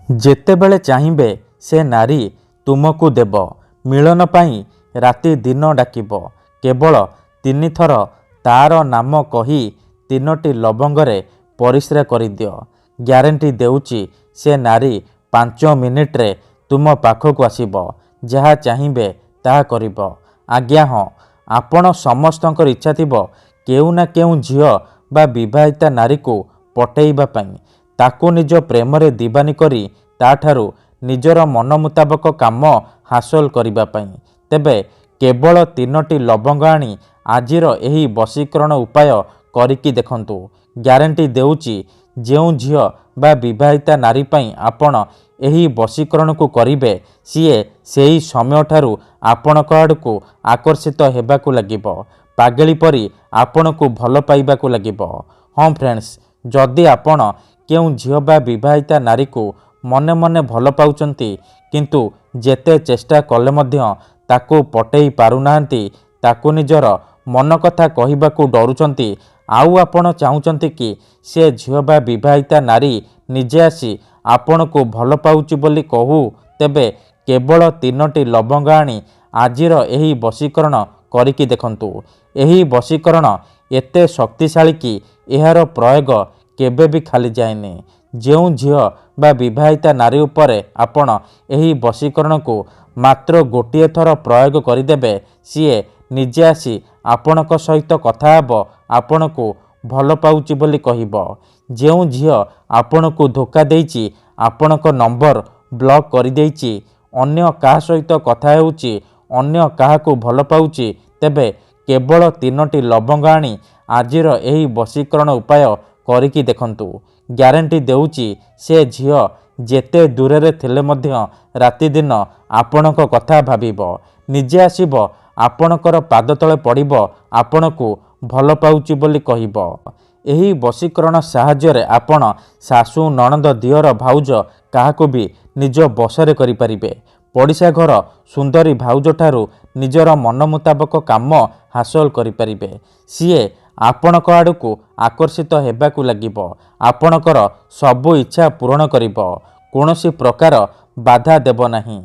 ଯେତେବେଳେ ଚାହିଁବେ ସେ ନାରୀ ତୁମକୁ ଦେବ। ମିଳନ ପାଇଁ ରାତି ଦିନ ଡାକିବ। କେବଳ 3 ଥର ତାର ନାମ କହି 3ଟି ଲବଙ୍ଗରେ ପରିସ୍ରା କରିଦିଅ। ଗ୍ୟାରେଣ୍ଟି ଦେଉଛି ସେ ନାରୀ 5 ମିନିଟ୍ରେ ତୁମ ପାଖକୁ ଆସିବ। ଯାହା ଚାହିଁବେ ତାହା କରିବ। ଆଜ୍ଞା ହଁ, ଆପଣ ସମସ୍ତଙ୍କର ଇଚ୍ଛା ଥିବ କେଉଁ ନା କେଉଁ ଝିଅ ବା ବିବାହିତା ନାରୀକୁ ପଟେଇବା ପାଇଁ, ତାକୁ ନିଜ ପ୍ରେମରେ ଦିବାନୀ କରି ତାଠାରୁ ନିଜର ମନ ମୁତାବକ କାମ ହାସଲ କରିବା ପାଇଁ। ତେବେ କେବଳ 3ଟି ଲବଙ୍ଗ ଆଣି ଆଜିର ଏହି ବଶୀକରଣ ଉପାୟ କରିକି ଦେଖନ୍ତୁ। ଗ୍ୟାରେଣ୍ଟି ଦେଉଛି ଯେଉଁ ଝିଅ ବା ବିବାହିତା ନାରୀ ପାଇଁ ଆପଣ ଏହି ବଶୀକରଣକୁ କରିବେ, ସିଏ ସେହି ସମୟଠାରୁ ଆପଣଙ୍କ ଆଡ଼କୁ ଆକର୍ଷିତ ହେବାକୁ ଲାଗିବ। ପାଗଳି ପରି ଆପଣଙ୍କୁ ଭଲ ପାଇବାକୁ ଲାଗିବ। ହଁ ଫ୍ରେଣ୍ଡସ୍, ଯଦି ଆପଣ କେଉଁ ଝିଅ ବା ବିବାହିତା ନାରୀକୁ ମନେ ମନେ ଭଲ ପାଉଛନ୍ତି, କିନ୍ତୁ ଯେତେ ଚେଷ୍ଟା କଲେ ମଧ୍ୟ ତାକୁ ପଟେଇ ପାରୁନାହାନ୍ତି, ତାକୁ ନିଜର ମନ କଥା କହିବାକୁ ଡରୁଛନ୍ତି, ଆଉ ଆପଣ ଚାହୁଁଛନ୍ତି କି ସେ ଝିଅ ବା ବିବାହିତା ନାରୀ ନିଜେ ଆସି ଆପଣଙ୍କୁ ଭଲ ପାଉଛି ବୋଲି କହୁ, ତେବେ କେବଳ 3ଟି ଲବଙ୍ଗ ଆଣି ଆଜିର ଏହି ବଶୀକରଣ କରିକି ଦେଖନ୍ତୁ। ଏହି ବଶୀକରଣ ଏତେ ଶକ୍ତିଶାଳୀ କି ଏହାର ପ୍ରୟୋଗ କେବେ ବି ଖାଲି ଯାଏନି। ଯେଉଁ ଝିଅ ବା ବିବାହିତା ନାରୀ ଉପରେ ଆପଣ ଏହି ବଶୀକରଣକୁ ମାତ୍ର ଗୋଟିଏ ଥର ପ୍ରୟୋଗ କରିଦେବେ, ସିଏ ନିଜେ ଆସି ଆପଣଙ୍କ ସହିତ କଥା ହେବ, ଆପଣଙ୍କୁ ଭଲ ପାଉଛି ବୋଲି କହିବ। ଯେଉଁ ଝିଅ ଆପଣଙ୍କୁ ଧୋକା ଦେଇଛି, ଆପଣଙ୍କ ନମ୍ବର ବ୍ଲକ୍ କରିଦେଇଛି, ଅନ୍ୟ କାହା ସହିତ କଥା ହେଉଛି, ଅନ୍ୟ କାହାକୁ ଭଲ ପାଉଛି, ତେବେ କେବଳ 3ଟି ଲବଙ୍ଗ ଆଣି ଆଜିର ଏହି ବଶୀକରଣ ଉପାୟ କରିକି ଦେଖନ୍ତୁ। ଗ୍ୟାରେଣ୍ଟି ଦେଉଛି ସେ ଝିଅ ଯେତେ ଦୂରରେ ଥିଲେ ମଧ୍ୟ ରାତିଦିନ ଆପଣଙ୍କ କଥା ଭାବିବ, ନିଜେ ଆସିବ ଆପଣଙ୍କର ପାଦ ତଳେ ପଡ଼ିବ, ଆପଣଙ୍କୁ ଭଲ ପାଉଛି ବୋଲି କହିବ। ଏହି ବଶୀକରଣ ସାହାଯ୍ୟରେ ଆପଣ ଶାଶୁ, ନଣନ୍ଦ, ଦିଅର, ଭାଉଜ କାହାକୁ ବି ନିଜ ବଶରେ କରିପାରିବେ। ପଡ଼ିଶା ଘର ସୁନ୍ଦରୀ ଭାଉଜଠାରୁ ନିଜର ମନ ମୁତାବକ କାମ ହାସଲ କରିପାରିବେ। ସିଏ ଆପଣଙ୍କ ଆଡ଼କୁ ଆକର୍ଷିତ ହେବାକୁ ଲାଗିବ, ଆପଣଙ୍କର ସବୁ ଇଚ୍ଛା ପୂରଣ କରିବ, କୌଣସି ପ୍ରକାର ବାଧା ଦେବ ନାହିଁ।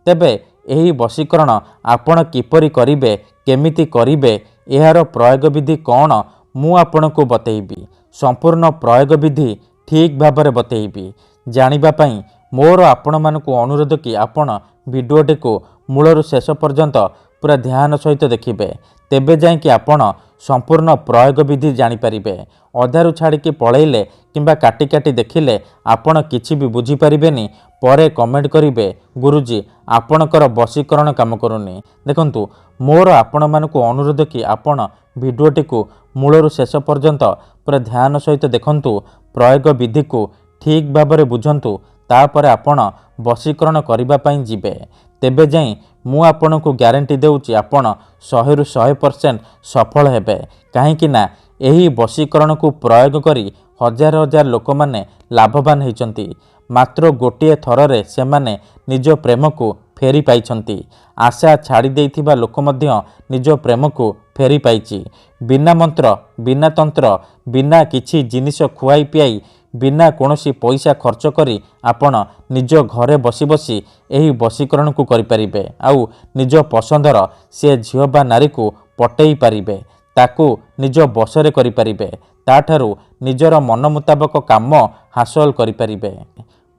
ତେବେ ଏହି ବଶୀକରଣ ଆପଣ କିପରି କରିବେ, କେମିତି କରିବେ, ଏହାର ପ୍ରୟୋଗ ବିଧି କ'ଣ, ମୁଁ ଆପଣଙ୍କୁ ବତେଇବି। ସମ୍ପୂର୍ଣ୍ଣ ପ୍ରୟୋଗ ବିଧି ଠିକ୍ ଭାବରେ ବତେଇବି। ଜାଣିବା ପାଇଁ ମୋର ଆପଣମାନଙ୍କୁ ଅନୁରୋଧ କି ଆପଣ ଭିଡ଼ିଓଟିକୁ ମୂଳରୁ ଶେଷ ପର୍ଯ୍ୟନ୍ତ ପୁରା ଧ୍ୟାନ ସହିତ ଦେଖିବେ। ତେବେ ଯାଇକି ଆପଣ ସମ୍ପୂର୍ଣ୍ଣ ପ୍ରୟୋଗ ବିଧି ଜାଣିପାରିବେ। ଅଧାରୁ ଛାଡ଼ିକି ପଳେଇଲେ କିମ୍ବା କାଟି କାଟି ଦେଖିଲେ ଆପଣ କିଛି ବି ବୁଝିପାରିବେନି। ପରେ କମେଣ୍ଟ କରିବେ, ଗୁରୁଜୀ ଆପଣଙ୍କର ବଶୀକରଣ କାମ କରୁନି। ଦେଖନ୍ତୁ, ମୋର ଆପଣମାନଙ୍କୁ ଅନୁରୋଧ କି ଆପଣ ଭିଡ଼ିଓଟିକୁ ମୂଳରୁ ଶେଷ ପର୍ଯ୍ୟନ୍ତ ପୁରା ଧ୍ୟାନ ସହିତ ଦେଖନ୍ତୁ, ପ୍ରୟୋଗ ବିଧିକୁ ଠିକ୍ ଭାବରେ ବୁଝନ୍ତୁ, ତାପରେ ଆପଣ ବଶୀକରଣ କରିବା ପାଇଁ ଯିବେ। ତେବେ ଯାଇ ମୁଁ ଆପଣଙ୍କୁ ଗ୍ୟାରେଣ୍ଟି ଦେଉଛି ଆପଣ 100ରୁ 100% ସଫଳ ହେବେ। କାହିଁକି ନା ଏହି ବଶୀକରଣକୁ ପ୍ରୟୋଗ କରି ହଜାର ହଜାର ଲୋକମାନେ ଲାଭବାନ ହୋଇଛନ୍ତି। ମାତ୍ର ଗୋଟିଏ ଥରରେ ସେମାନେ ନିଜ ପ୍ରେମକୁ ଫେରି ପାଇଛନ୍ତି। ଆଶା ଛାଡ଼ି ଦେଇଥିବା ଲୋକ ମଧ୍ୟ ନିଜ ପ୍ରେମକୁ ଫେରି ପାଇଛି। ବିନା ମନ୍ତ୍ର, ବିନା ତନ୍ତ୍ର, ବିନା କିଛି ଜିନିଷ ଖୁଆଇ ପିଆଇ, ବିନା କୌଣସି ପଇସା ଖର୍ଚ୍ଚ କରି ଆପଣ ନିଜ ଘରେ ବସି ବସି ଏହି ବଶୀକରଣକୁ କରିପାରିବେ। ଆଉ ନିଜ ପସନ୍ଦର ସେ ଝିଅ ବା ନାରୀକୁ ପଟେଇ ପାରିବେ, ତାକୁ ନିଜ ବଶରେ କରିପାରିବେ, ତାଠାରୁ ନିଜର ମନ ମୁତାବକ କାମ ହାସଲ କରିପାରିବେ।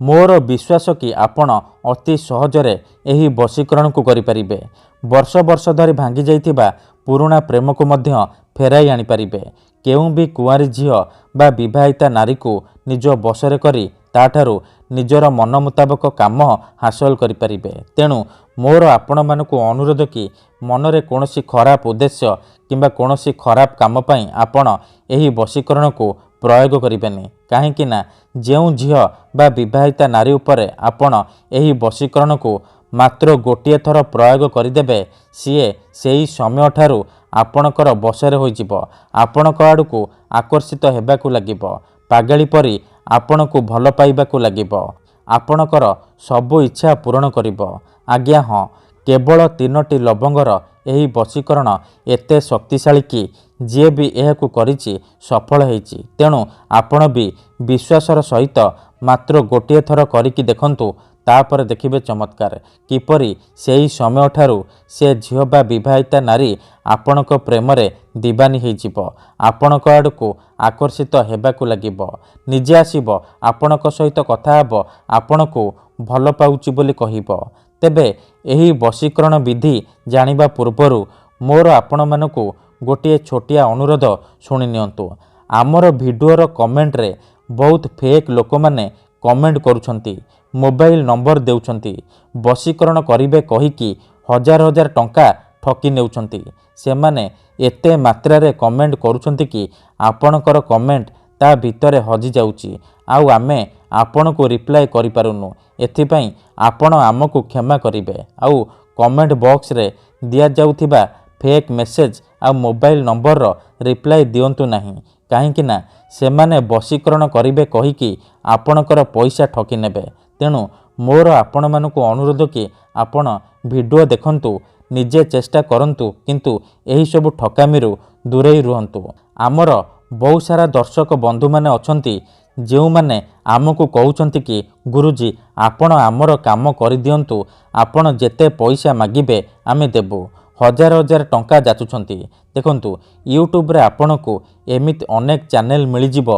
ମୋର ବିଶ୍ୱାସ କି ଆପଣ ଅତି ସହଜରେ ଏହି ବଶୀକରଣକୁ କରିପାରିବେ। ବର୍ଷ ବର୍ଷ ଧରି ଭାଙ୍ଗି ଯାଇଥିବା ପୁରୁଣା ପ୍ରେମକୁ ମଧ୍ୟ ଫେରାଇ ଆଣିପାରିବେ। କେଉଁ ବି କୁଆଁରୀ ଝିଅ ବା ବିବାହିତା ନାରୀକୁ ନିଜ ବଶରେ କରି ତାଠାରୁ ନିଜର ମନ ମୁତାବକ କାମ ହାସଲ କରିପାରିବେ। ତେଣୁ ମୋର ଆପଣମାନଙ୍କୁ ଅନୁରୋଧ କି ମନରେ କୌଣସି ଖରାପ ଉଦ୍ଦେଶ୍ୟ କିମ୍ବା କୌଣସି ଖରାପ କାମ ପାଇଁ ଆପଣ ଏହି ବଶୀକରଣକୁ ପ୍ରୟୋଗ କରିବେନି। କାହିଁକି ନା ଯେଉଁ ଝିଅ ବା ବିବାହିତା ନାରୀ ଉପରେ ଆପଣ ଏହି ବଶୀକରଣକୁ ମାତ୍ର ଗୋଟିଏ ଥର ପ୍ରୟୋଗ କରିଦେବେ, ସିଏ ସେହି ସମୟଠାରୁ ଆପଣଙ୍କର ବଶରେ ହୋଇଯିବ, ଆପଣଙ୍କ ଆଡ଼କୁ ଆକର୍ଷିତ ହେବାକୁ ଲାଗିବ, ପାଗଳି ପରି ଆପଣଙ୍କୁ ଭଲ ପାଇବାକୁ ଲାଗିବ, ଆପଣଙ୍କର ସବୁ ଇଚ୍ଛା ପୂରଣ କରିବ। ଆଜ୍ଞା ହଁ, କେବଳ 3ଟି ଲବଙ୍ଗର ଏହି ବଶୀକରଣ ଏତେ ଶକ୍ତିଶାଳୀ କି ଯିଏ ବି ଏହାକୁ କରିଛି ସଫଳ ହୋଇଛି। ତେଣୁ ଆପଣ ବି ବିଶ୍ୱାସର ସହିତ ମାତ୍ର ଗୋଟିଏ ଥର କରିକି ଦେଖନ୍ତୁ। ତାପରେ ଦେଖିବେ ଚମତ୍କାର କିପରି ସେହି ସମୟଠାରୁ ସେ ଝିଅ ବା ବିବାହିତା ନାରୀ ଆପଣଙ୍କ ପ୍ରେମରେ ଦିବାନୀ ହୋଇଯିବ, ଆପଣଙ୍କ ଆଡ଼କୁ ଆକର୍ଷିତ ହେବାକୁ ଲାଗିବ, ନିଜେ ଆସିବ, ଆପଣଙ୍କ ସହିତ କଥା ହେବ, ଆପଣଙ୍କୁ ଭଲ ପାଉଛି ବୋଲି କହିବ। ତେବେ ଏହି ବଶୀକରଣ ବିଧି ଜାଣିବା ପୂର୍ବରୁ ମୋର ଆପଣମାନଙ୍କୁ ଗୋଟିଏ ଛୋଟିଆ ଅନୁରୋଧ ଶୁଣି ନିଅନ୍ତୁ। ଆମର ଭିଡ଼ିଓର କମେଣ୍ଟରେ ବହୁତ ଫେକ୍ ଲୋକମାନେ କମେଣ୍ଟ କରୁଛନ୍ତି, ମୋବାଇଲ ନମ୍ବର ଦେଉଛନ୍ତି, ବଶୀକରଣ କରିବେ କହିକି ହଜାର ହଜାର ଟଙ୍କା ଠକି ନେଉଛନ୍ତି। ସେମାନେ ଏତେ ମାତ୍ରାରେ କମେଣ୍ଟ କରୁଛନ୍ତି କି ଆପଣଙ୍କର କମେଣ୍ଟ ତା ଭିତରେ ହଜିଯାଉଛି, ଆଉ ଆମେ ଆପଣଙ୍କୁ ରିପ୍ଲାଏ କରିପାରୁନୁ। ଏଥିପାଇଁ ଆପଣ ଆମକୁ କ୍ଷମା କରିବେ, ଆଉ କମେଣ୍ଟ ବକ୍ସରେ ଦିଆଯାଉଥିବା ଫେକ୍ ମେସେଜ ଆଉ ମୋବାଇଲ ନମ୍ବରର ରିପ୍ଲାଏ ଦିଅନ୍ତୁ ନାହିଁ, କାହିଁକି ନା ସେମାନେ ବଶୀକରଣ କରିବେ କହିକି ଆପଣଙ୍କର ପଇସା ଠକି ନେବେ। ତେଣୁ ମୋର ଆପଣମାନଙ୍କୁ ଅନୁରୋଧ କି ଆପଣ ଭିଡ଼ିଓ ଦେଖନ୍ତୁ, ନିଜେ ଚେଷ୍ଟା କରନ୍ତୁ, କିନ୍ତୁ ଏହିସବୁ ଠକାମିରୁ ଦୂରେଇ ରୁହନ୍ତୁ। ଆମର ବହୁତ ସାରା ଦର୍ଶକ ବନ୍ଧୁମାନେ ଅଛନ୍ତି ଯେଉଁମାନେ ଆମକୁ କହୁଛନ୍ତି କି ଗୁରୁଜୀ ଆପଣ ଆମର କାମ କରିଦିଅନ୍ତୁ, ଆପଣ ଯେତେ ପଇସା ମାଗିବେ ଆମେ ଦେବୁ, ହଜାର ହଜାର ଟଙ୍କା ଯାଚୁଛନ୍ତି। ଦେଖନ୍ତୁ ୟୁଟ୍ୟୁବରେ ଆପଣଙ୍କୁ ଏମିତି ଅନେକ ଚ୍ୟାନେଲ ମିଳିଯିବ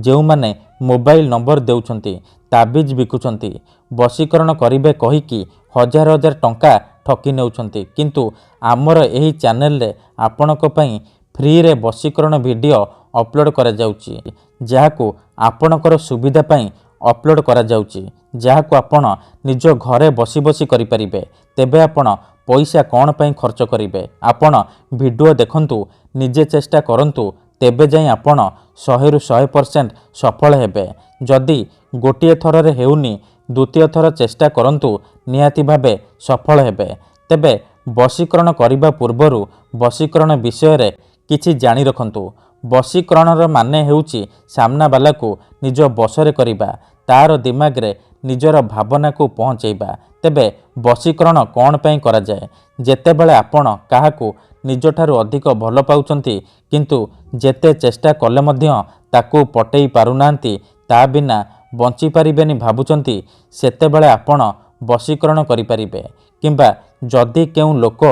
ଯେଉଁମାନେ ମୋବାଇଲ ନମ୍ବର ଦେଉଛନ୍ତି, ତାବିଜ ବିକୁଛନ୍ତି, ବଶୀକରଣ କରିବେ କହିକି ହଜାର ହଜାର ଟଙ୍କା ଠକି ନେଉଛନ୍ତି। କିନ୍ତୁ ଆମର ଏହି ଚ୍ୟାନେଲରେ ଆପଣଙ୍କ ପାଇଁ ଫ୍ରିରେ ବଶୀକରଣ ଭିଡ଼ିଓ ଅପଲୋଡ଼ କରାଯାଉଛି, ଯାହାକୁ ଆପଣଙ୍କର ସୁବିଧା ପାଇଁ ଅପଲୋଡ଼ କରାଯାଉଛି, ଯାହାକୁ ଆପଣ ନିଜ ଘରେ ବସି ବସି କରିପାରିବେ। ତେବେ ଆପଣ ପଇସା କ'ଣ ପାଇଁ ଖର୍ଚ୍ଚ କରିବେ? ଆପଣ ଭିଡ଼ିଓ ଦେଖନ୍ତୁ, ନିଜେ ଚେଷ୍ଟା କରନ୍ତୁ, ତେବେ ଯାଇ ଆପଣ 100ରୁ 100% ସଫଳ ହେବେ। ଯଦି ଗୋଟିଏ ଥରରେ ହେଉନି, ଦ୍ୱିତୀୟ ଥର ଚେଷ୍ଟା କରନ୍ତୁ, ନିହାତି ଭାବେ ସଫଳ ହେବେ। ତେବେ ବଶୀକରଣ କରିବା ପୂର୍ବରୁ ବଶୀକରଣ ବିଷୟରେ କିଛି ଜାଣି ରଖନ୍ତୁ। ବଶୀକରଣର ମାନେ ହେଉଛି ସାମ୍ନାବାଲାକୁ ନିଜ ବଶରେ କରିବା, ତାର ଦିମାଗରେ ନିଜର ଭାବନାକୁ ପହଞ୍ଚାଇବା। ତେବେ ବଶୀକରଣ କ'ଣ ପାଇଁ କରାଯାଏ? ଯେତେବେଳେ ଆପଣ କାହାକୁ ନିଜଠାରୁ ଅଧିକ ଭଲ ପାଉଛନ୍ତି, କିନ୍ତୁ ଯେତେ ଚେଷ୍ଟା କଲେ ମଧ୍ୟ ତାକୁ ପଟେଇ ପାରୁନାହାନ୍ତି, ତା ବିନା ବଞ୍ଚିପାରିବେନି ଭାବୁଛନ୍ତି, ସେତେବେଳେ ଆପଣ ବଶୀକରଣ କରିପାରିବେ। କିମ୍ବା ଯଦି କେଉଁ ଲୋକ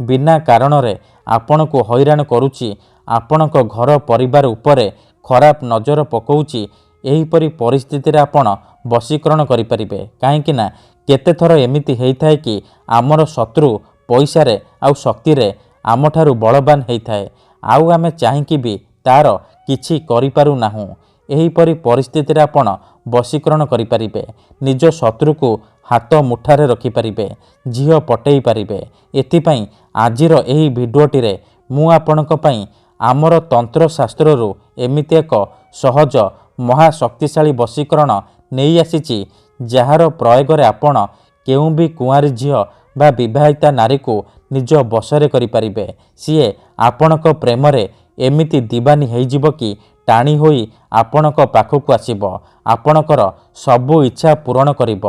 ବିନା କାରଣରେ ଆପଣଙ୍କୁ ହଇରାଣ କରୁଛି, ଆପଣଙ୍କ ଘର ପରିବାର ଉପରେ ଖରାପ ନଜର ପକାଉଛି, ଏହିପରି ପରିସ୍ଥିତିରେ ଆପଣ ବଶୀକରଣ କରିପାରିବେ। କାହିଁକି ନା କେତେଥର ଏମିତି ହେଇଥାଏ କି ଆମର ଶତ୍ରୁ ପଇସାରେ ଆଉ ଶକ୍ତିରେ ଆମଠାରୁ ବଳବାନ ହେଇଥାଏ, ଆଉ ଆମେ ଚାହିଁକି ବି ତାର କିଛି କରିପାରୁନାହୁଁ। ଏହିପରି ପରିସ୍ଥିତିରେ ଆପଣ ବଶୀକରଣ କରିପାରିବେ, ନିଜ ଶତ୍ରୁକୁ ହାତ ମୁଠାରେ ରଖିପାରିବେ, ଝିଅ ପଟେଇ ପାରିବେ। ଏଥିପାଇଁ ଆଜିର ଏହି ଭିଡ଼ିଓଟିରେ ମୁଁ ଆପଣଙ୍କ ପାଇଁ ଆମର ତନ୍ତ୍ରଶାସ୍ତ୍ରରୁ ଏମିତି ଏକ ସହଜ ମହାଶକ୍ତିଶାଳୀ ବଶୀକରଣ ନେଇ ଆସିଛି, ଯାହାର ପ୍ରୟୋଗରେ ଆପଣ କେଉଁ ବି କୁଆଁରୀ ଝିଅ ବା ବିବାହିତା ନାରୀକୁ ନିଜ ବଶରେ କରିପାରିବେ। ସିଏ ଆପଣଙ୍କ ପ୍ରେମରେ ଏମିତି ଦିବାନୀ ହେଇଯିବ କି ଟାଣି ହୋଇ ଆପଣଙ୍କ ପାଖକୁ ଆସିବ, ଆପଣଙ୍କର ସବୁ ଇଚ୍ଛା ପୂରଣ କରିବ।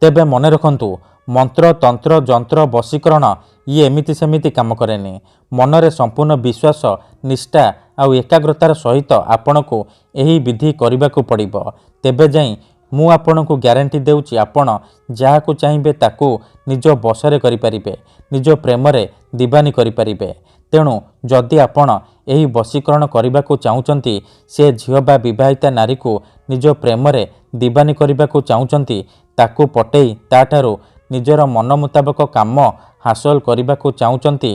ତେବେ ମନେ ରଖନ୍ତୁ, ମନ୍ତ୍ର ତନ୍ତ୍ର ଯନ୍ତ୍ର ବଶୀକରଣ ଇଏ ଏମିତି ସେମିତି କାମ କରେନି। ମନରେ ସମ୍ପୂର୍ଣ୍ଣ ବିଶ୍ୱାସ, ନିଷ୍ଠା ଆଉ ଏକାଗ୍ରତାର ସହିତ ଆପଣଙ୍କୁ ଏହି ବିଧି କରିବାକୁ ପଡ଼ିବ। ତେବେ ଯାଇ ମୁଁ ଆପଣଙ୍କୁ ଗ୍ୟାରେଣ୍ଟି ଦେଉଛି, ଆପଣ ଯାହାକୁ ଚାହିଁବେ ତାକୁ ନିଜ ବଶରେ କରିପାରିବେ, ନିଜ ପ୍ରେମରେ ଦିବାନୀ କରିପାରିବେ। ତେଣୁ ଯଦି ଆପଣ ଏହି ବଶୀକରଣ କରିବାକୁ ଚାହୁଁଛନ୍ତି, ସେ ଝିଅ ବା ବିବାହିତା ନାରୀକୁ ନିଜ ପ୍ରେମରେ ଦିବାନୀ କରିବାକୁ ଚାହୁଁଛନ୍ତି, ତାକୁ ପଟେଇ ତାଠାରୁ ନିଜର ମନ ମୁତାବକ କାମ ହାସଲ କରିବାକୁ ଚାହୁଁଛନ୍ତି,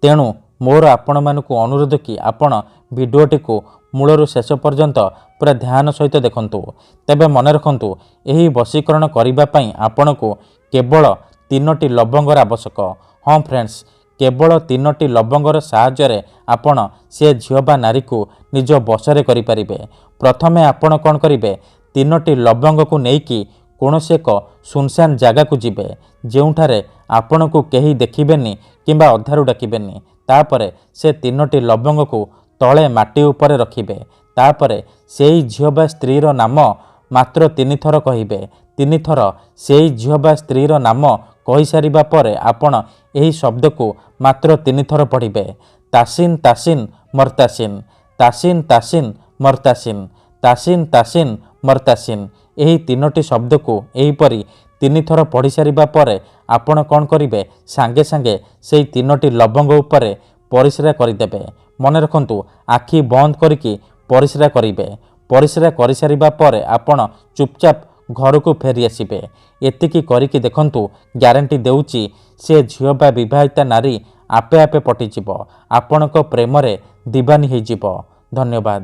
ତେଣୁ ମୋର ଆପଣମାନଙ୍କୁ ଅନୁରୋଧ କି ଆପଣ ଭିଡ଼ିଓଟିକୁ ମୂଳରୁ ଶେଷ ପର୍ଯ୍ୟନ୍ତ ପୁରା ଧ୍ୟାନ ସହିତ ଦେଖନ୍ତୁ। ତେବେ ମନେ ରଖନ୍ତୁ, ଏହି ବଶୀକରଣ କରିବା ପାଇଁ ଆପଣଙ୍କୁ କେବଳ 3ଟି ଲବଙ୍ଗର ଆବଶ୍ୟକ। ହଁ ଫ୍ରେଣ୍ଡସ୍, କେବଳ 3ଟି ଲବଙ୍ଗର ସାହାଯ୍ୟରେ ଆପଣ ସେ ଝିଅ ବା ନାରୀକୁ ନିଜ ବଶରେ କରିପାରିବେ। ପ୍ରଥମେ ଆପଣ କ'ଣ କରିବେ? 3ଟି ଲବଙ୍ଗକୁ ନେଇକି କୌଣସି ଏକ ସୁନସାନ ଜାଗାକୁ ଯିବେ, ଯେଉଁଠାରେ ଆପଣଙ୍କୁ କେହି ଦେଖିବେନି କିମ୍ବା ଅଧାରୁ ଡାକିବେନି। ତାପରେ ସେ 3ଟି ଲବଙ୍ଗକୁ ତଳେ ମାଟି ଉପରେ ରଖିବେ। ତାପରେ ସେଇ ଝିଅ ବା ସ୍ତ୍ରୀର ନାମ ମାତ୍ର 3 ଥର କହିବେ। 3 ଥର ସେଇ ଝିଅ ବା ସ୍ତ୍ରୀର ନାମ କହିସାରିବା ପରେ ଆପଣ ଏହି ଶବ୍ଦକୁ ମାତ୍ର 3 ଥର ପଢ଼ିବେ। ତାସିନ୍ ତାସିନ୍ ମର୍ତାସିନ୍, ତାସିନ୍ ତାସିନ୍ ମର୍ତାସିନ୍, ତାସିନ୍ ତାସିନ୍ ମର୍ତାସିନ୍। ଏହି ତିନୋଟି ଶବ୍ଦକୁ ଏହିପରି 3 ଥର ପଢ଼ି ସାରିବା ପରେ ଆପଣ କ'ଣ କରିବେ, ସାଙ୍ଗେ ସାଙ୍ଗେ ସେଇ 3ଟି ଲବଙ୍ଗ ଉପରେ ପରିସ୍ରା କରିଦେବେ। ମନେ ରଖନ୍ତୁ, ଆଖି ବନ୍ଦ କରିକି ପରିସ୍ରା କରିବେ। ପରିସ୍ରା କରିସାରିବା ପରେ ଆପଣ ଚୁପଚାପ ଘରକୁ ଫେରି ଆସିବେ। ଏତିକି କରିକି ଦେଖନ୍ତୁ, ଗ୍ୟାରେଣ୍ଟି ଦେଉଛି ସେ ଝିଅ ବା ବିବାହିତା ନାରୀ ଆପେ ଆପେ ପଟିଯିବ, ଆପଣଙ୍କ ପ୍ରେମରେ ଦିବାନୀ ହୋଇଯିବ। ଧନ୍ୟବାଦ।